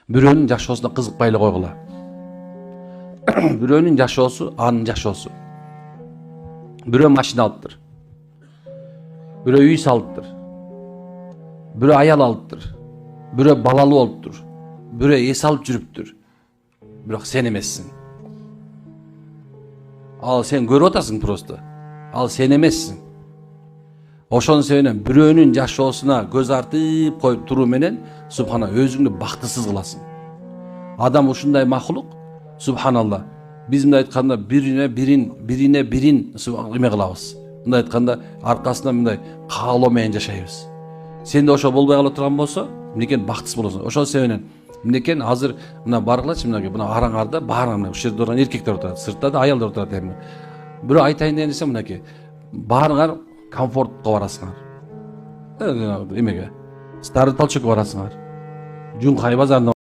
Бирөөнүн жашоосуна кызыкпай эле койгула. Бирөөнүн жашоосу анын жашоосу. Бирөө машина алыптыр. Бирөө үй салыптыр. Бирөө аял алыптыр. Бирөө балалуу болуптур. Бирөө эс алып жүрүптүр. Бирок сен эмессиң. Ал сен көрүп атасың просто. Ал сен эмессиң. Ошонун себебинен бирөөнүн жашоосуна көз артып коюп туруу менен субхана өзүңдү бактысыз кыласың. Адам ушундай махлук, субханалла. Биз мындай айтканда бирине бирин эме кылабыз. Мындай айтканда аркасынан мындай каалоо менен жашайбыз. Сенде ошо болбой кала турган болсо, мынекен бактысыз болосуң. Ошол себебинен мынекен азыр мына баргылачы мына араңарда баарыңар ушул жерде турган эркектер отурат, сыртта да аялдар отурат эми. Бирөө айтайын дегенде мынакей, баарыңар комфортко барасыңар. Эмеге? Старый Толчокко барасыңар. Жунхай базарына